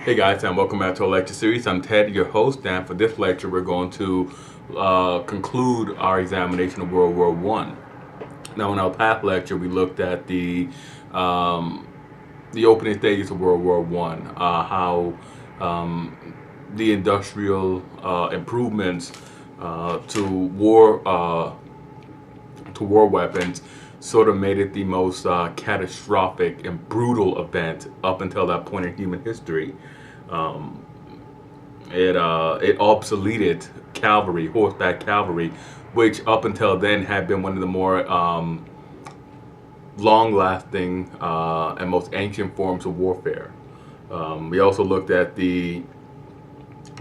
Hey guys, and welcome back to our lecture series. I'm Ted, your host, and for this lecture, we're going to conclude our examination of World War One. Now, in our past lecture, we looked at um, the opening stages of World War One, how the industrial improvements to war weapons sort of made it the most catastrophic and brutal event up until that point in human history. Um, it obsoleted cavalry, horseback cavalry, which up until then had been one of the more long-lasting and most ancient forms of warfare. We also looked at the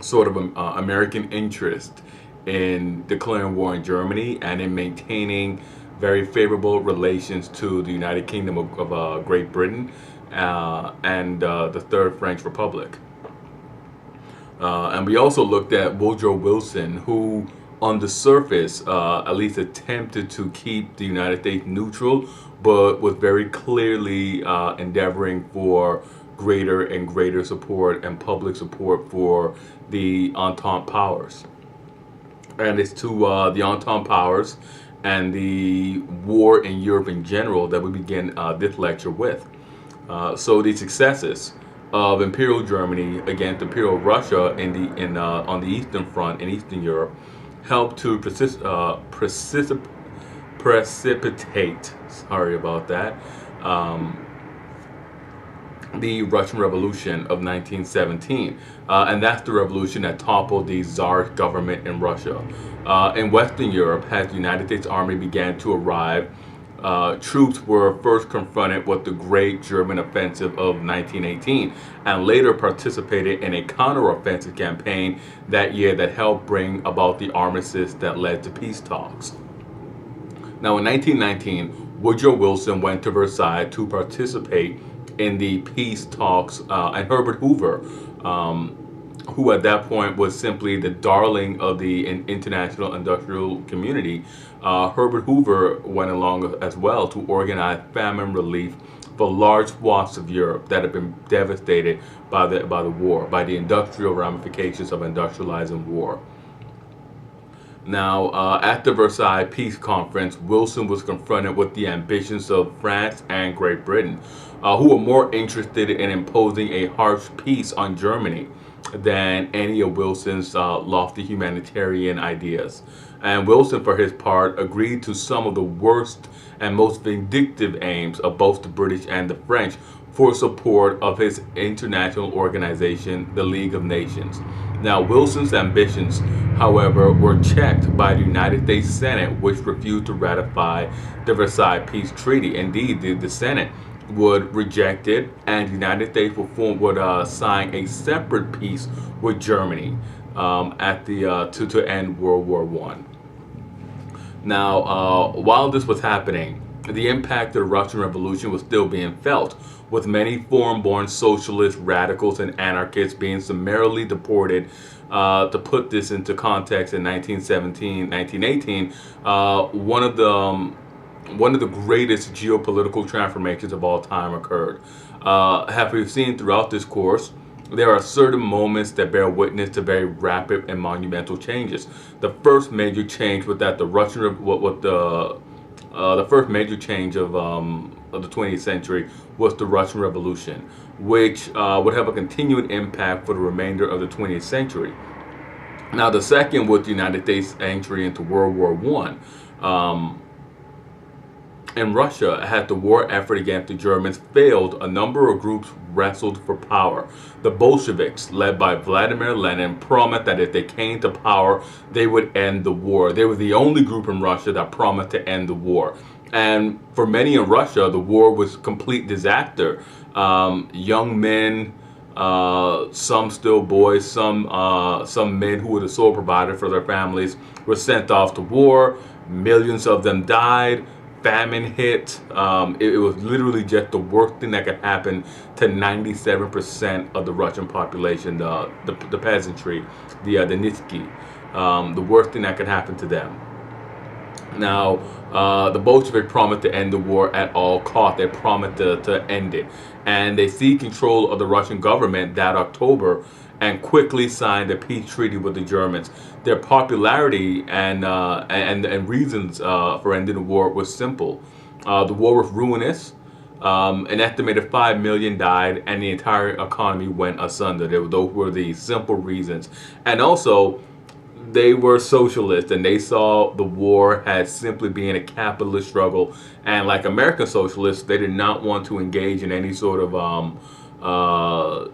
sort of American interest in declaring war in Germany and in maintaining very favorable relations to the United Kingdom of Great Britain and the Third French Republic. And we also looked at Woodrow Wilson, who on the surface at least attempted to keep the United States neutral, but was very clearly endeavoring for greater and greater support and public support for the Entente powers. And it's to the Entente powers and the war in Europe in general that we begin this lecture with. So the successes of Imperial Germany against Imperial Russia on the Eastern Front in Eastern Europe helped to precipitate. Sorry about that. Um, the Russian Revolution of 1917. And that's the revolution that toppled the Tsarist government in Russia. In Western Europe, as the United States Army began to arrive, troops were first confronted with the Great German Offensive of 1918 and later participated in a counteroffensive campaign that year that helped bring about the armistice that led to peace talks. Now, in 1919, Woodrow Wilson went to Versailles to participate in the peace talks, and Herbert Hoover, who at that point was simply the darling of the international industrial community, Herbert Hoover went along as well to organize famine relief for large swaths of Europe that had been devastated by the war, by the industrial ramifications of industrializing war. Now, at the Versailles Peace Conference, Wilson was confronted with the ambitions of France and Great Britain, who were more interested in imposing a harsh peace on Germany than any of Wilson's lofty humanitarian ideas. And Wilson, for his part, agreed to some of the worst and most vindictive aims of both the British and the French for support of his international organization, the League of Nations. Now, Wilson's ambitions, however, were checked by the United States Senate, which refused to ratify the Versailles Peace Treaty. Indeed, the Senate would reject it, and the United States would sign a separate peace with Germany to end World War One. Now, while this was happening, the impact of the Russian Revolution was still being felt, with many foreign-born socialists, radicals, and anarchists being summarily deported. To put this into context, in 1917, 1918, one of the greatest geopolitical transformations of all time occurred. Have we seen throughout this course, there are certain moments that bear witness to very rapid and monumental changes. The first major change was that the first major change of the 20th century was the Russian Revolution, which would have a continued impact for the remainder of the 20th century. Now, the second was the United States entry into World War One. In Russia, as the war effort against the Germans failed, a number of groups wrestled for power. The Bolsheviks, led by Vladimir Lenin, promised that if they came to power, they would end the war. They were the only group in Russia that promised to end the war. And for many in Russia, the war was a complete disaster. Young men, some still boys, some men who were the sole provider for their families were sent off to war. Millions of them died. Famine hit. It was literally just the worst thing that could happen to 97% of the Russian population, the peasantry, the Nitsky. The worst thing that could happen to them. Now, the Bolsheviks promised to end the war at all costs. They promised to end it. And they seized control of the Russian government that October and quickly signed a peace treaty with the Germans. Their popularity and reasons for ending the war was simple. The war was ruinous. An estimated 5 million died, and the entire economy went asunder. Those were the simple reasons. And also, they were socialists, and they saw the war as simply being a capitalist struggle. And like American socialists, they did not want to engage in any sort of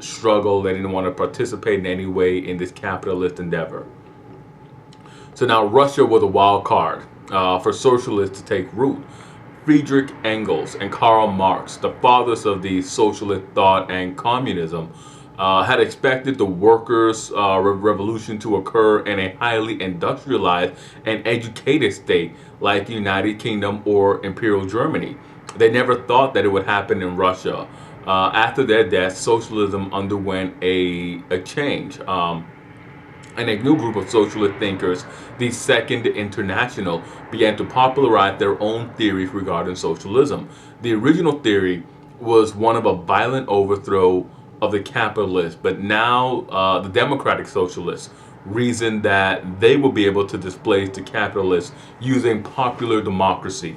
struggle. They didn't want to participate in any way in this capitalist endeavor. So now Russia was a wild card for socialists to take root. Friedrich Engels and Karl Marx, the fathers of the socialist thought and communism, had expected the workers' revolution to occur in a highly industrialized and educated state like the United Kingdom or Imperial Germany. They never thought that it would happen in Russia. After their death, socialism underwent a change. And a new group of socialist thinkers, the Second International, began to popularize their own theories regarding socialism. The original theory was one of a violent overthrow of the capitalists, but now the democratic socialists reasoned that they will be able to displace the capitalists using popular democracy.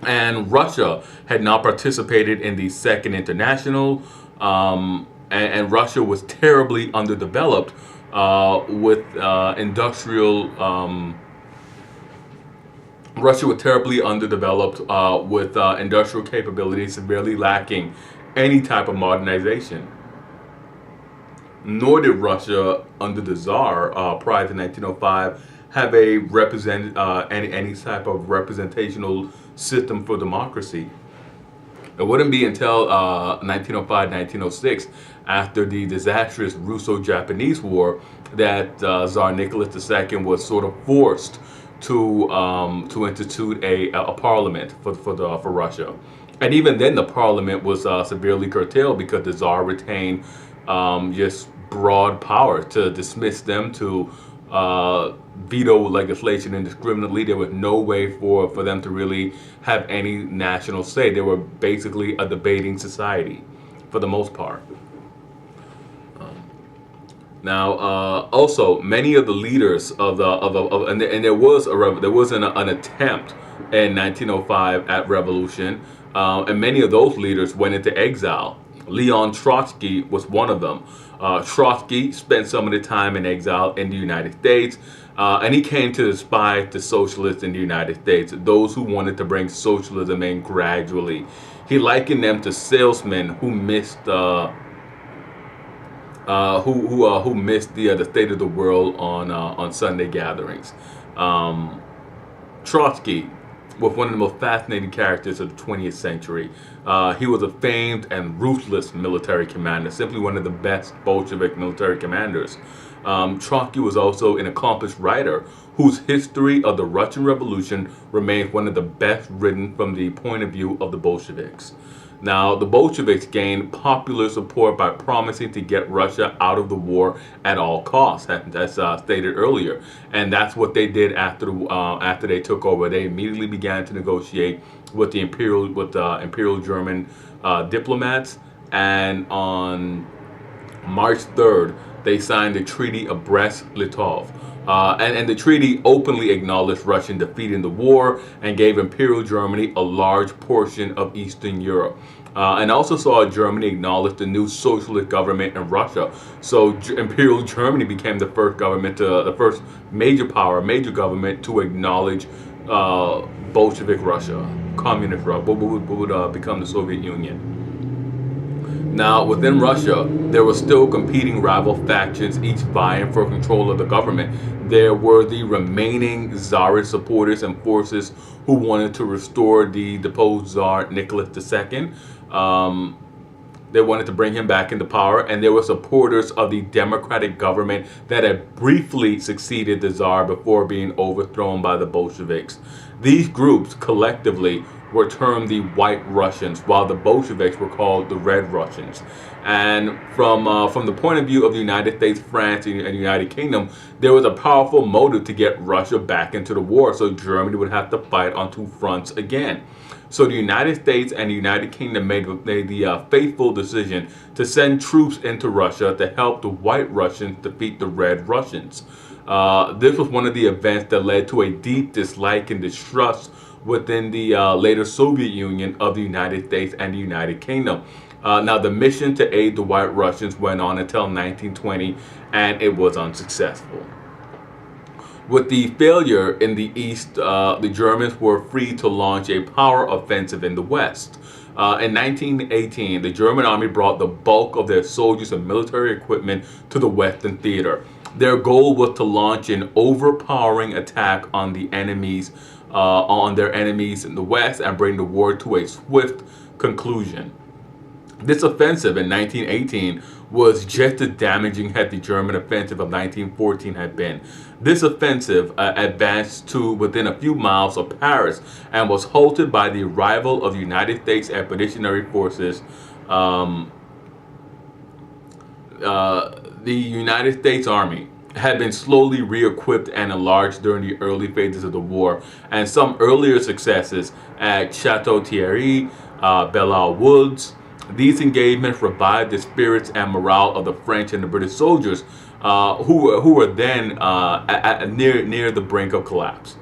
And Russia had not participated in the Second International, and Russia was terribly underdeveloped with industrial. Russia was terribly underdeveloped with industrial capabilities, severely lacking any type of modernization. Nor did Russia, under the Tsar prior to 1905, have a any type of representational system for democracy. It wouldn't be until 1905, 1906, after the disastrous Russo-Japanese War, that Tsar Nicholas II was sort of forced to institute a parliament for Russia. And even then, the parliament was severely curtailed because the Tsar retained just broad power to dismiss them, to veto legislation indiscriminately. There was no way for them to really have any national say. They were basically a debating society for the most part. Now, also, many of the leaders of and there was an attempt in 1905 at revolution, and many of those leaders went into exile. Leon Trotsky was one of them. Trotsky spent some of the time in exile in the United States, and he came to despise the socialists in the United States, those who wanted to bring socialism in gradually. He likened them to salesmen who missed who missed the state of the world on Sunday gatherings. Trotsky was one of the most fascinating characters of the 20th century. He was a famed and ruthless military commander, simply one of the best Bolshevik military commanders. Trotsky was also an accomplished writer whose history of the Russian Revolution remains one of the best written from the point of view of the Bolsheviks. Now, the Bolsheviks gained popular support by promising to get Russia out of the war at all costs, as stated earlier. And that's what they did after they took over. They immediately began to negotiate with the Imperial German diplomats, and on March 3rd, they signed the Treaty of Brest-Litov. And the treaty openly acknowledged Russian defeat in the war and gave Imperial Germany a large portion of Eastern Europe. And also saw Germany acknowledge the new socialist government in Russia. So Imperial Germany became the first major government to acknowledge Bolshevik Russia, communist Russia, what would become the Soviet Union. Now, within Russia, there were still competing rival factions, each vying for control of the government. There were the remaining Tsarist supporters and forces who wanted to restore the deposed Tsar Nicholas II. They wanted to bring him back into power, and there were supporters of the democratic government that had briefly succeeded the Tsar before being overthrown by the Bolsheviks. These groups collectively were termed the White Russians, while the Bolsheviks were called the Red Russians. And from the point of view of the United States, France, and the United Kingdom, there was a powerful motive to get Russia back into the war, so Germany would have to fight on two fronts again. So the United States and the United Kingdom made the fateful decision to send troops into Russia to help the White Russians defeat the Red Russians. This was one of the events that led to a deep dislike and distrust within the later Soviet Union of the United States and the United Kingdom. Now, the mission to aid the White Russians went on until 1920, and it was unsuccessful. With the failure in the East, the Germans were free to launch a power offensive in the West. In 1918, the German army brought the bulk of their soldiers and military equipment to the Western theater. Their goal was to launch an overpowering attack on their enemies in the West and bring the war to a swift conclusion. This offensive in 1918 was just as damaging as the German offensive of 1914 had been. This offensive advanced to within a few miles of Paris and was halted by the arrival of the United States Expeditionary Forces. The United States Army had been slowly re-equipped and enlarged during the early phases of the war, and some earlier successes at Chateau Thierry, Belleau Woods. These engagements revived the spirits and morale of the French and the British soldiers, who were then near the brink of collapse.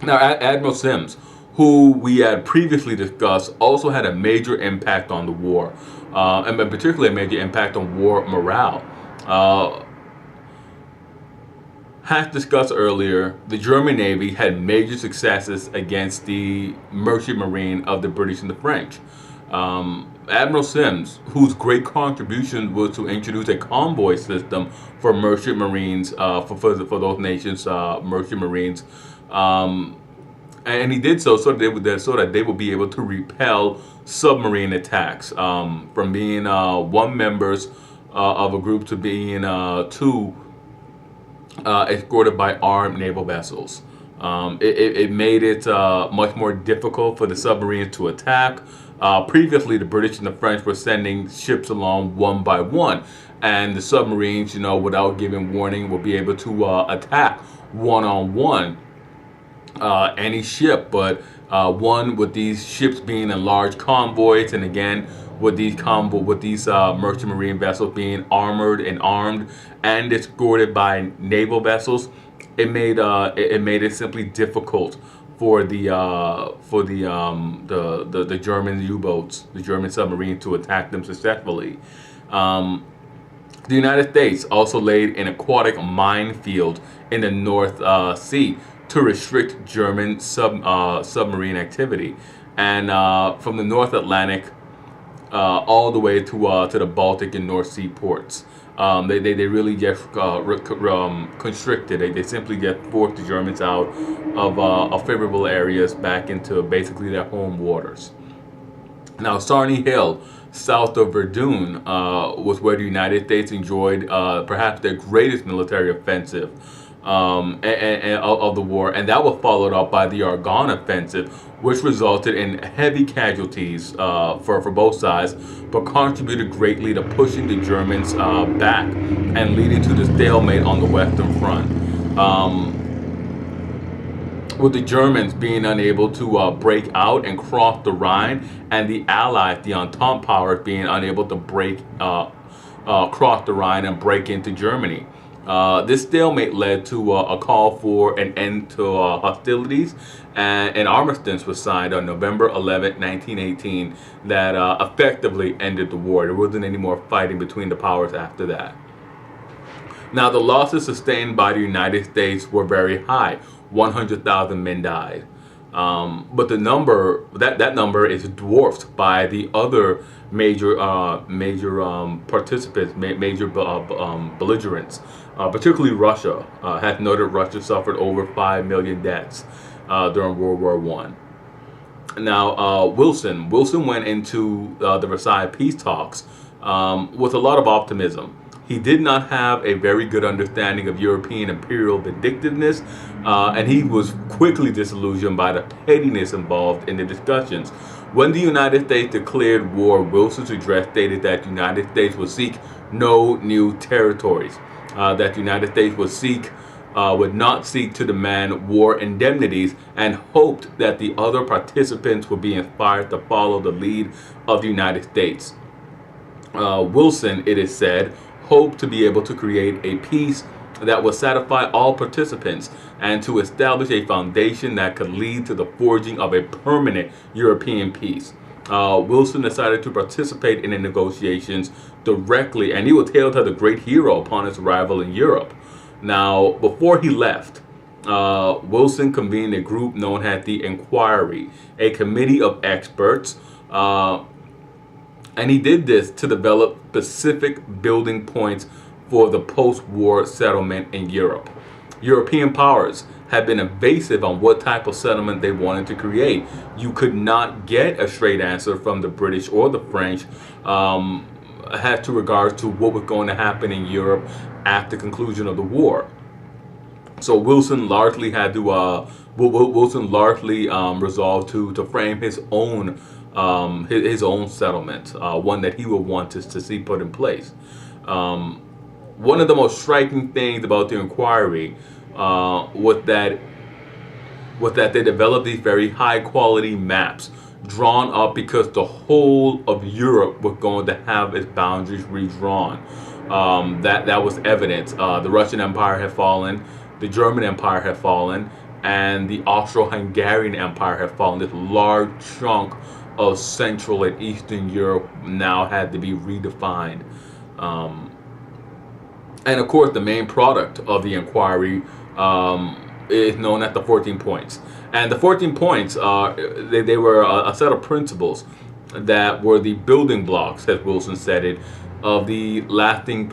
Now, Admiral Sims, who we had previously discussed, also had a major impact on the war, and particularly a major impact on war morale. As discussed earlier, the German Navy had major successes against the merchant marine of the British and the French. Admiral Sims, whose great contribution was to introduce a convoy system for merchant marines, for those nations' merchant marines, and he did so that they would be able to repel submarine attacks, from being one members of a group to being two, escorted by armed naval vessels. It made it much more difficult for the submarines to attack. Previously, the British and the French were sending ships along one by one, and the submarines, without giving warning, will be able to attack one-on-one any ship. But one, with these ships being in large convoys, and again with these merchant marine vessels being armored and armed and escorted by naval vessels, it made it simply difficult for the German U-boats, the German submarines, to attack them successfully. The United States also laid an aquatic minefield in the North Sea to restrict German submarine activity, and from the North Atlantic all the way to the Baltic and North Sea ports. They really just constricted. They simply just forced the Germans out of favorable areas back into basically their home waters. Now, Sarny Hill, south of Verdun, was where the United States enjoyed perhaps their greatest military offensive of the war, and that was followed up by the Argonne Offensive, which resulted in heavy casualties for both sides, but contributed greatly to pushing the Germans back and leading to the stalemate on the Western Front. With the Germans being unable to break out and cross the Rhine, and the Allies, the Entente powers, being unable to cross the Rhine and break into Germany. This stalemate led to a call for an end to hostilities, and an armistice was signed on November 11, 1918, that effectively ended the war. There wasn't any more fighting between the powers after that. Now, the losses sustained by the United States were very high. 100,000 men died. But the number that number is dwarfed by the other major participants, major belligerents. Particularly Russia has noted Russia suffered over 5 million deaths during World War I. Now, Wilson went into the Versailles peace talks with a lot of optimism, He did not have a very good understanding of European imperial vindictiveness, and he was quickly disillusioned by the pettiness involved in the discussions. When the United States declared war, Wilson's address stated that the United States would seek no new territories, that the United States would not seek to demand war indemnities, and hoped that the other participants would be inspired to follow the lead of the United States. Wilson, it is said, hoped to be able to create a peace that would satisfy all participants and to establish a foundation that could lead to the forging of a permanent European peace. Wilson decided to participate in the negotiations directly, and he was hailed as a great hero upon his arrival in Europe. Now, before he left, Wilson convened a group known as the Inquiry, a committee of experts, and he did this to develop specific building points for the post-war settlement in Europe. European powers had been evasive on what type of settlement they wanted to create. You could not get a straight answer from the British or the French had to regards to what was going to happen in Europe after the conclusion of the war. So Wilson largely had to resolved to frame his own settlement, one that he would want to see put in place. One of the most striking things about the Inquiry was that they developed these very high quality maps drawn up because the whole of Europe was going to have its boundaries redrawn. That was evident. The Russian Empire had fallen, the German Empire had fallen, and the Austro-Hungarian Empire had fallen. This large chunk of Central and Eastern Europe now had to be redefined. And of course, the main product of the Inquiry is known as the 14 points. And the 14 points, they were a set of principles that were the building blocks, as Wilson said it, of lasting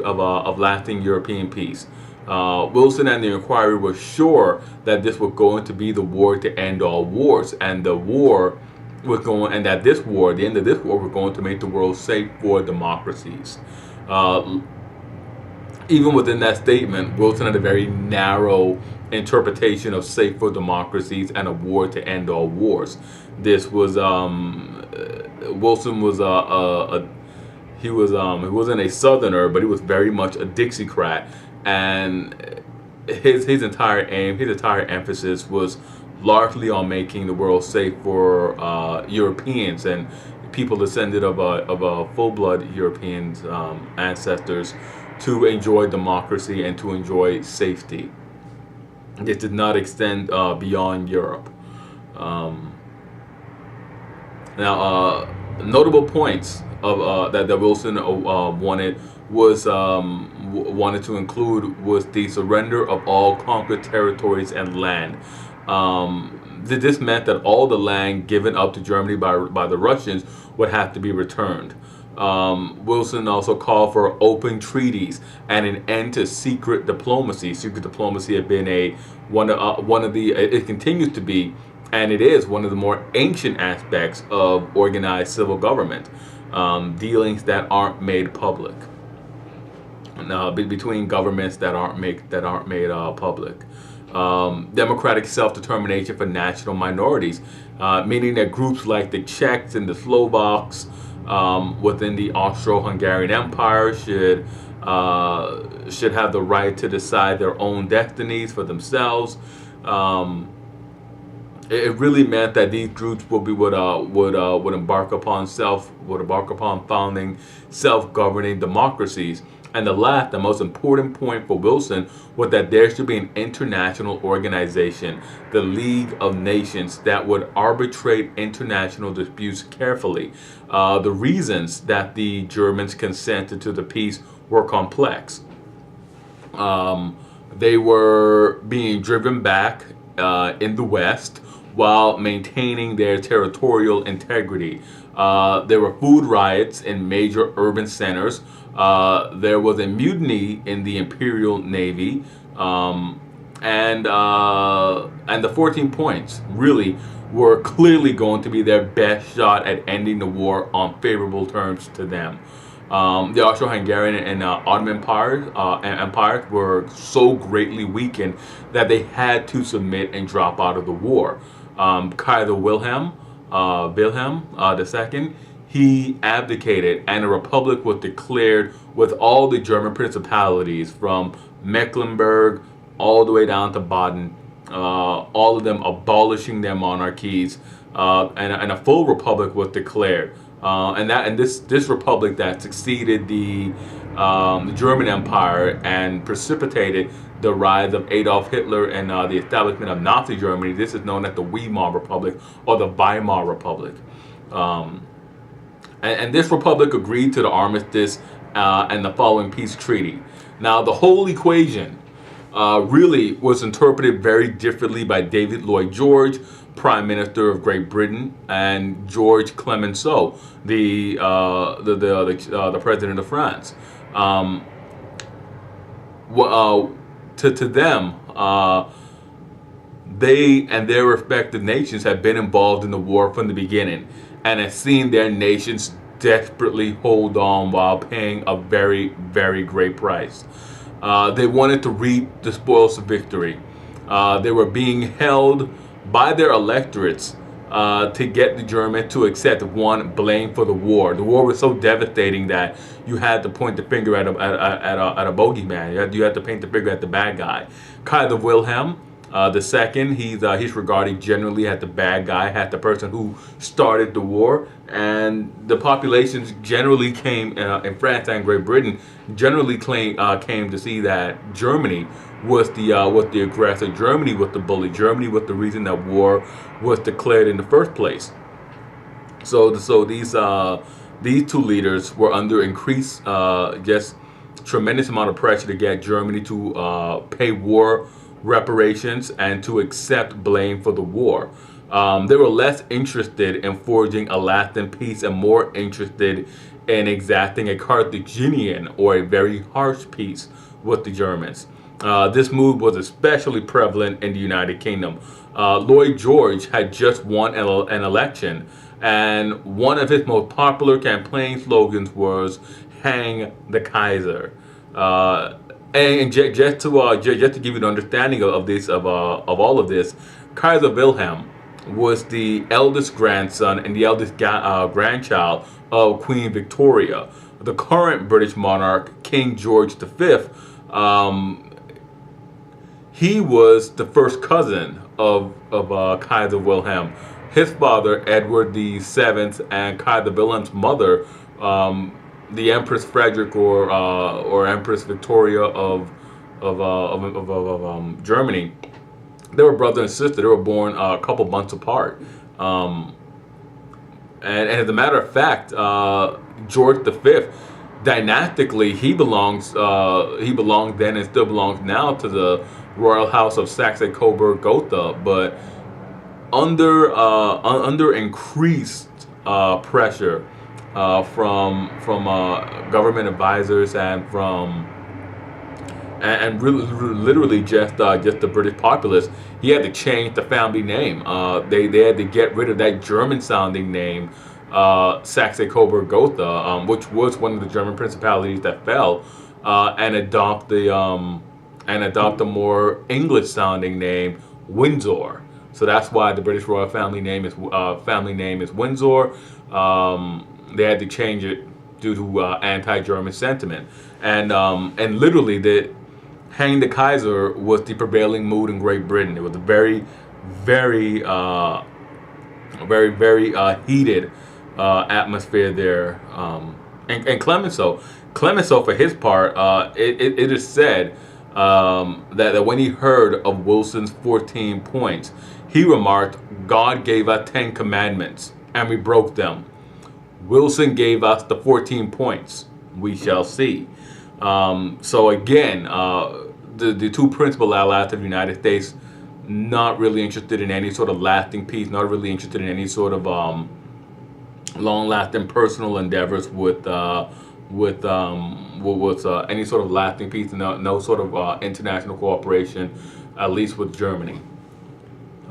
European peace. Wilson and the Inquiry were sure that this was going to be the war to end all wars, and the end of this war was going to make the world safe for democracies. Even within that statement, Wilson had a very narrow interpretation of safe for democracies and a war to end all wars. This was Wilson was he wasn't a Southerner, but he was very much a Dixiecrat, and his entire emphasis was largely on making the world safe for Europeans and people descended of full-blood European ancestors to enjoy democracy and to enjoy safety. It did not extend beyond Europe. Now, notable points of that Wilson wanted to include was the surrender of all conquered territories and land. This meant that all the land given up to Germany by the Russians would have to be returned. Wilson also called for open treaties and an end to secret diplomacy. Secret diplomacy had been it continues to be, and it is one of the more ancient aspects of organized civil government, dealings that aren't made public. Between governments that aren't made public. Democratic self-determination for national minorities, meaning that groups like the Czechs and the Slovaks within the Austro-Hungarian Empire should have the right to decide their own destinies for themselves. It really meant that these groups would embark upon founding self-governing democracies. And the most important point for Wilson was that there should be an international organization, the League of Nations, that would arbitrate international disputes carefully. The reasons that the Germans consented to the peace were complex. They were being driven back in the West while maintaining their territorial integrity. There were food riots in major urban centers. There was a mutiny in the Imperial Navy, and the 14 points really were clearly going to be their best shot at ending the war on favorable terms to them. The Austro-Hungarian and Ottoman empires were so greatly weakened that they had to submit and drop out of the war. Kaiser Wilhelm II, he abdicated, and a republic was declared with all the German principalities from Mecklenburg all the way down to Baden, all of them abolishing their monarchies, and a full republic was declared. And this republic that succeeded the German Empire and precipitated the rise of Adolf Hitler and the establishment of Nazi Germany. This is known as the Weimar Republic or the Weimar Republic. And this republic agreed to the armistice and the following peace treaty. Now, the whole equation really was interpreted very differently by David Lloyd George, Prime Minister of Great Britain, and George Clemenceau, the President of France. To them, they and their respective nations have been involved in the war from the beginning, and have seen their nations desperately hold on while paying a very, very great price. They wanted to reap the spoils of victory. They were being held by their electorates to get the Germans to accept blame for the war. The war was so devastating that you had to point the finger at a bogeyman. You had to paint the finger at the bad guy. Kaiser Wilhelm II, he's regarded generally as the bad guy, as the person who started the war, and the populations generally came in France and Great Britain generally came to see that Germany was the aggressor. Germany was the bully. Germany was the reason that war was declared in the first place. So these two leaders were under increased just tremendous amount of pressure to get Germany to pay war reparations and to accept blame for the war. They were less interested in forging a lasting peace and more interested in exacting a Carthaginian or a very harsh peace with the Germans. This move was especially prevalent in the United Kingdom. Lloyd George had just won an election, and one of his most popular campaign slogans was "Hang the Kaiser." And just to give you an understanding of all of this, Kaiser Wilhelm was the eldest grandson and the eldest grandchild of Queen Victoria. The current British monarch, King George V, he was the first cousin of Kaiser Wilhelm. His father, Edward VII, and Kaiser Wilhelm's mother, the Empress Frederick or Empress Victoria of Germany, they were brother and sister. They were born a couple months apart. And as a matter of fact, George V, dynastically, he belonged then and still belongs now to the royal house of Saxe-Coburg-Gotha, but under increased pressure from government advisors and literally just the British populace, he had to change the family name. They had to get rid of that German-sounding name, Saxe-Coburg-Gotha, which was one of the German principalities that fell, and adopt a more English-sounding name, Windsor. So that's why the British royal family name is Windsor. They had to change it due to anti-German sentiment, and literally the Hang the Kaiser was the prevailing mood in Great Britain. It was a very, very, very heated atmosphere there. And Clemenceau, for his part, it is said that when he heard of Wilson's 14 points, he remarked, "God gave us 10 commandments, and we broke them. Wilson gave us the 14 points. We shall see." So again, the two principal allies of the United States, not really interested in any sort of lasting peace, not really interested in any sort of long-lasting personal endeavors with any sort of lasting peace, and no sort of international cooperation, at least with Germany.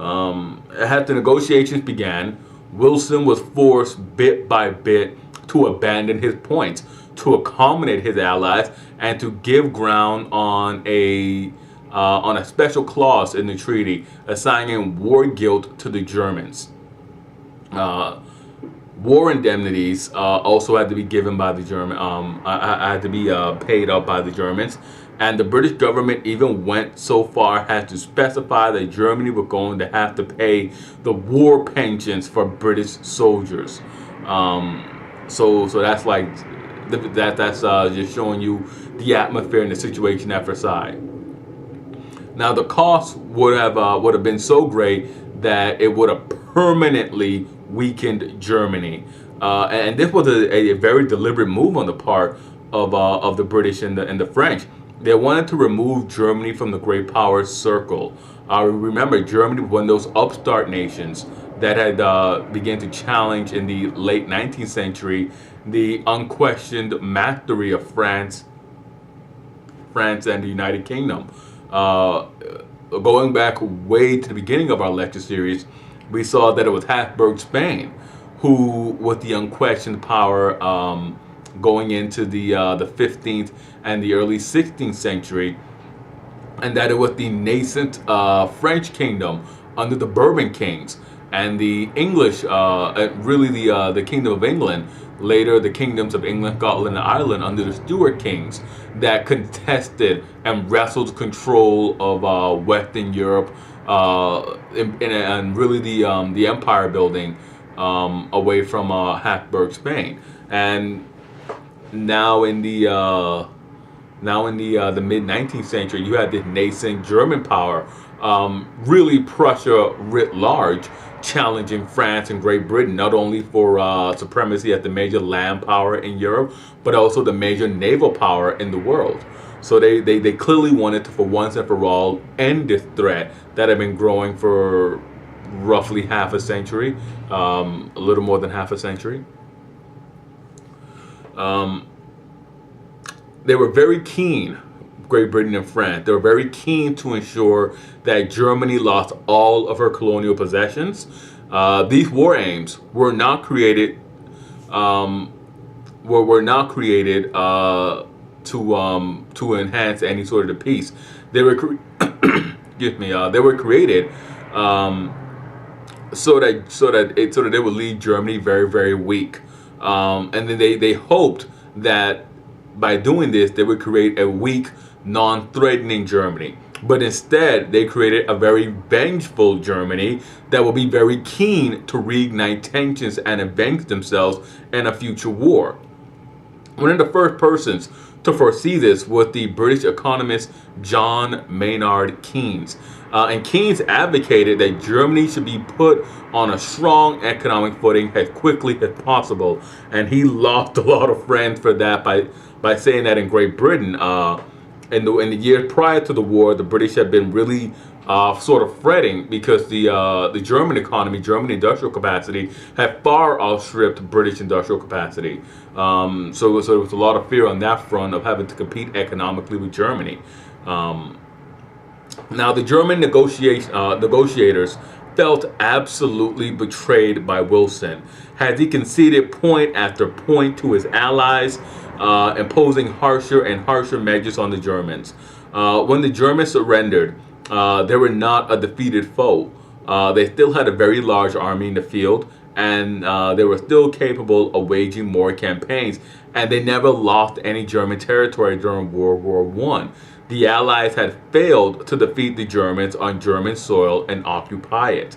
As the negotiations began, Wilson was forced bit by bit to abandon his points. to accommodate his allies and to give ground on a special clause in the treaty assigning war guilt to the Germans. War indemnities also had to be given by the German, had to be paid up by the Germans, and the British government even went so far as to specify that Germany were going to have to pay the war pensions for British soldiers. So that's like that's just showing you the atmosphere and the situation at Versailles. Now the cost would have been so great that it would have permanently weakened Germany, and this was a very deliberate move on the part of the British and the French. They wanted to remove Germany from the great power circle. Remember, Germany was one of those upstart nations that had began to challenge in the late 19th century the unquestioned mastery of France and the United Kingdom. Going back way to the beginning of our lecture series, we saw that it was Habsburg Spain who was the unquestioned power going into the 15th and the early 16th century, and that it was the nascent French kingdom under the Bourbon kings and the English, really the Kingdom of England, later the kingdoms of England, Scotland, and Ireland under the Stuart kings, that contested and wrestled control of Western Europe and really the empire building away from Habsburg Spain. And now in the mid 19th century, you had this nascent German power, really Prussia writ large, challenging France and Great Britain, not only for supremacy as the major land power in Europe, but also the major naval power in the world. So they clearly wanted to, for once and for all, end this threat that had been growing for roughly half a century, a little more than half a century. They were very keen, Great Britain and France, they were very keen to ensure that Germany lost all of her colonial possessions. These war aims were not created to enhance any sort of peace. They were they were created so that they would leave Germany very, very weak, and then they hoped that by doing this they would create a weak, non-threatening Germany. But instead, they created a very vengeful Germany that will be very keen to reignite tensions and avenge themselves in a future war. One of the first persons to foresee this was the British economist John Maynard Keynes. And Keynes advocated that Germany should be put on a strong economic footing as quickly as possible. And he lost a lot of friends for that by saying that in Great Britain, in the years prior to the war, the British had been really sort of fretting because the German economy, German industrial capacity, had far outstripped British industrial capacity. So there was a lot of fear on that front of having to compete economically with Germany. Now, the German negotiators felt absolutely betrayed by Wilson, as he conceded point after point to his allies, imposing harsher and harsher measures on the Germans. When the Germans surrendered, they were not a defeated foe. They still had a very large army in the field, and they were still capable of waging more campaigns, and they never lost any German territory during World War I. The Allies had failed to defeat the Germans on German soil and occupy it.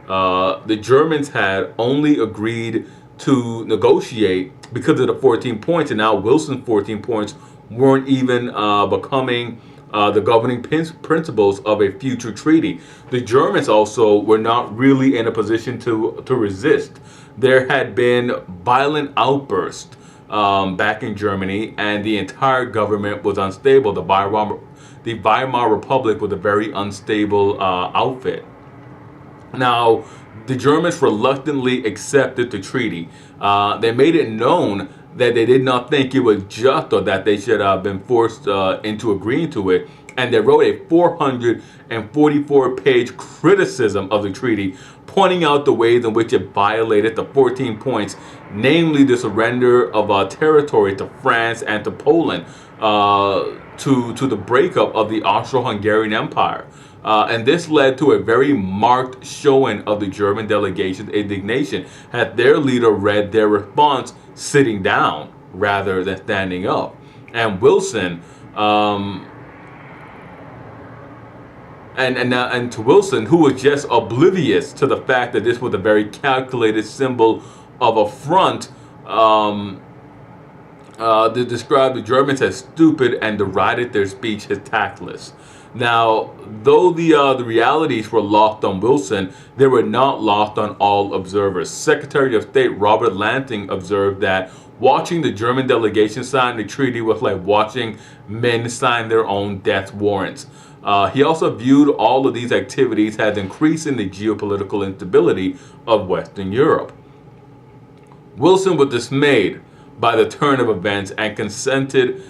The Germans had only agreed to negotiate because of the 14 points, and now Wilson's 14 points weren't even becoming the governing principles of a future treaty. The Germans also were not really in a position to resist. There had been violent outbursts back in Germany, and the entire government was unstable. The Weimar Republic was a very unstable outfit. Now, the Germans reluctantly accepted the treaty. They made it known that they did not think it was just, or that they should have been forced into agreeing to it. And they wrote a 444-page criticism of the treaty, pointing out the ways in which it violated the 14 points namely the surrender of territory to France and to Poland, to the breakup of the Austro-Hungarian Empire. And this led to a very marked showing of the German delegation's indignation as their leader read their response sitting down rather than standing up. And Wilson, and to Wilson, who was just oblivious to the fact that this was a very calculated symbol of affront, to describe the Germans as stupid and derided their speech as tactless. Now, though the realities were lost on Wilson, they were not lost on all observers. Secretary of State Robert Lansing observed that watching the German delegation sign the treaty was like watching men sign their own death warrants. He also viewed all of these activities as increasing the geopolitical instability of Western Europe. Wilson was dismayed by the turn of events and consented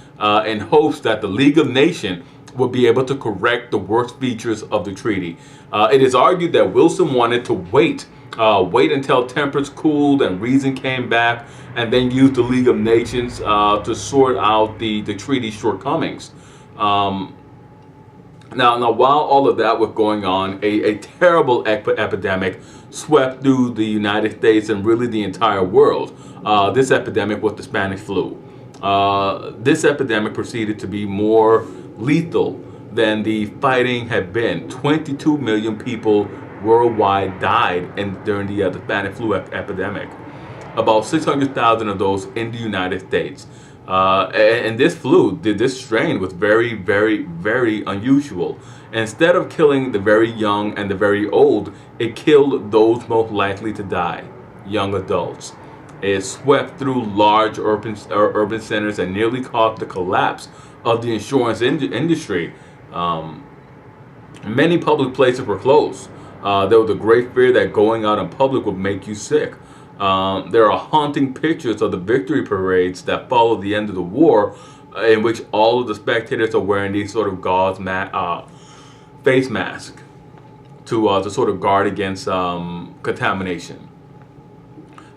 in hopes that the League of Nations would be able to correct the worst features of the treaty. It is argued that Wilson wanted to wait until tempers cooled and reason came back, and then use the League of Nations to sort out the treaty's shortcomings. Now, while all of that was going on, a terrible epidemic swept through the United States and really the entire world. This epidemic was the Spanish flu. This epidemic proceeded to be more lethal than the fighting had been. 22 million people worldwide died during the Spanish flu epidemic. About 600,000 of those in the United States. And this flu, this strain was very, very, very unusual. Instead of killing the very young and the very old, it killed those most likely to die, young adults. It swept through large urban centers and nearly caused the collapse of the insurance industry. Many public places were closed. There was a great fear that going out in public would make you sick. There are haunting pictures of the victory parades that followed the end of the war, in which all of the spectators are wearing these sort of gauze face masks to sort of guard against contamination.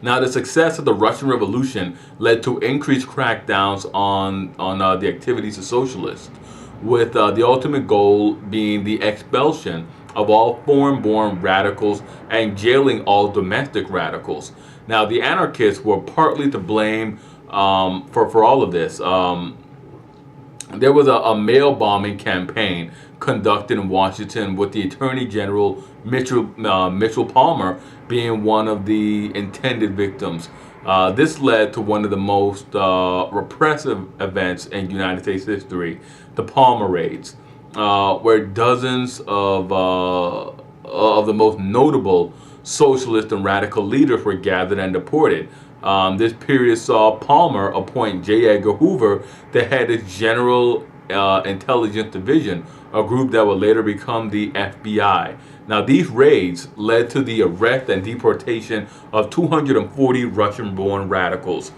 Now, the success of the Russian Revolution led to increased crackdowns on the activities of socialists, with the ultimate goal being the expulsion of all foreign-born radicals and jailing all domestic radicals. Now, the anarchists were partly to blame for all of this. There was a mail bombing campaign conducted in Washington, with the Attorney General Mitchell Palmer being one of the intended victims. This led to one of the most repressive events in United States history, the Palmer raids, where dozens of the most notable socialist and radical leaders were gathered and deported. This period saw Palmer appoint J. Edgar Hoover to head his General Intelligence Division, a group that would later become the FBI. Now, these raids led to the arrest and deportation of 240 Russian-born radicals.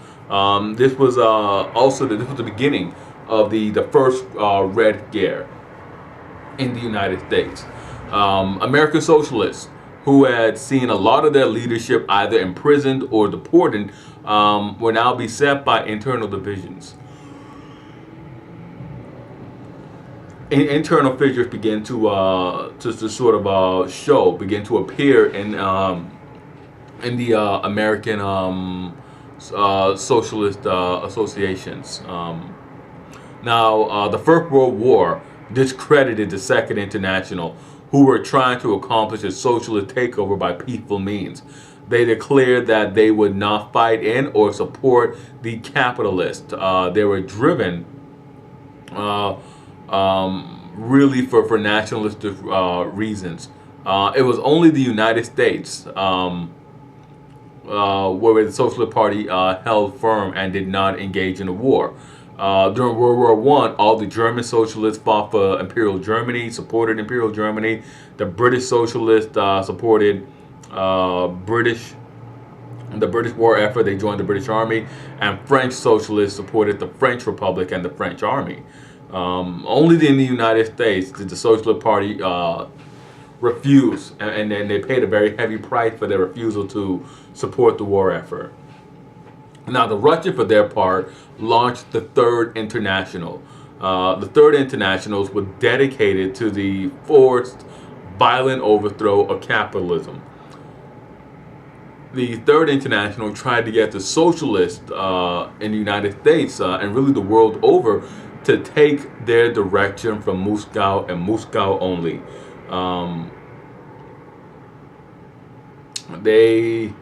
This was also the beginning of the first Red Scare in the United States. American socialists, who had seen a lot of their leadership either imprisoned or deported, were now beset by internal divisions. Internal figures begin to sort of begin to appear in the American socialist associations. Now, the First World War discredited the Second International, who were trying to accomplish a socialist takeover by peaceful means. They declared that they would not fight in or support the capitalists. They were driven really for nationalistic reasons. It was only the United States where the Socialist Party held firm and did not engage in the war. During World War I, all the German socialists fought for Imperial Germany, supported Imperial Germany. The British socialists supported the British war effort. They joined the British Army. And French socialists supported the French Republic and the French Army. Only in the United States did the Socialist Party refuse, and then they paid a very heavy price for their refusal to support the war effort. Now, the Russians, for their part, launched the Third International. The Third Internationals were dedicated to the forced, violent overthrow of capitalism. The Third International tried to get the socialists in the United States and really the world over to take their direction from Moscow and Moscow only. Um, they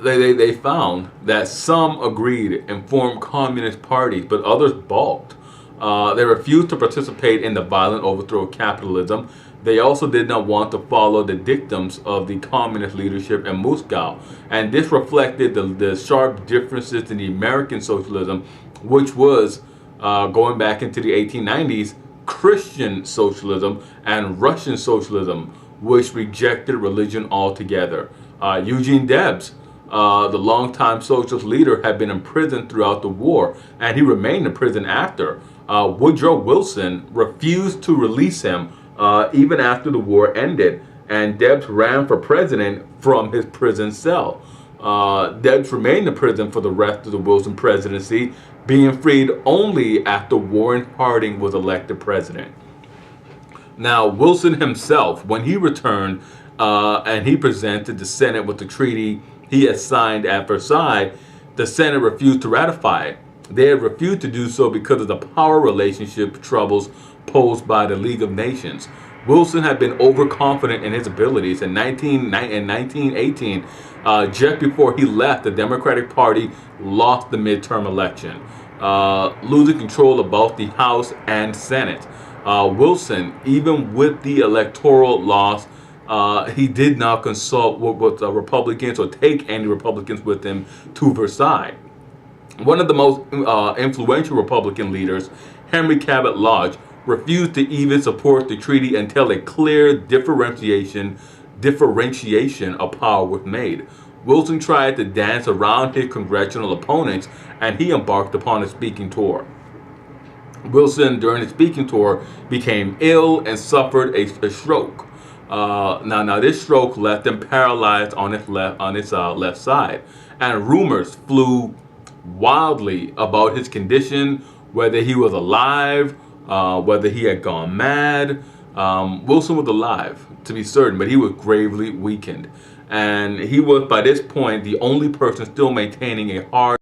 they found that some agreed and formed communist parties, but others balked. They refused to participate in the violent overthrow of capitalism. They also did not want to follow the dictums of the communist leadership in Moscow. And this reflected the sharp differences in the American socialism, which was, going back into the 1890s, Christian socialism, and Russian socialism, which rejected religion altogether. Eugene Debs, the longtime socialist leader, had been imprisoned throughout the war, and he remained in prison after. Woodrow Wilson refused to release him even after the war ended, and Debs ran for president from his prison cell. Debs remained in prison for the rest of the Wilson presidency, being freed only after Warren Harding was elected president. Now, Wilson himself, when he returned and he presented the Senate with the treaty he had signed at Versailles, the Senate refused to ratify it. They had refused to do so because of the power relationship troubles posed by the League of Nations. Wilson had been overconfident in his abilities. In 1918, just before he left, the Democratic Party lost the midterm election, losing control of both the House and Senate. Wilson, even with the electoral loss, he did not consult with Republicans or take any Republicans with him to Versailles. One of the most influential Republican leaders, Henry Cabot Lodge, refused to even support the treaty until a clear differentiation of power was made. Wilson tried to dance around his congressional opponents, and he embarked upon a speaking tour. Wilson, during his speaking tour, became ill and suffered a stroke. Now this stroke left him paralyzed on his left side, and rumors flew wildly about his condition, whether he was alive, whether he had gone mad. Wilson was alive, to be certain, but he was gravely weakened, and he was by this point the only person still maintaining a hard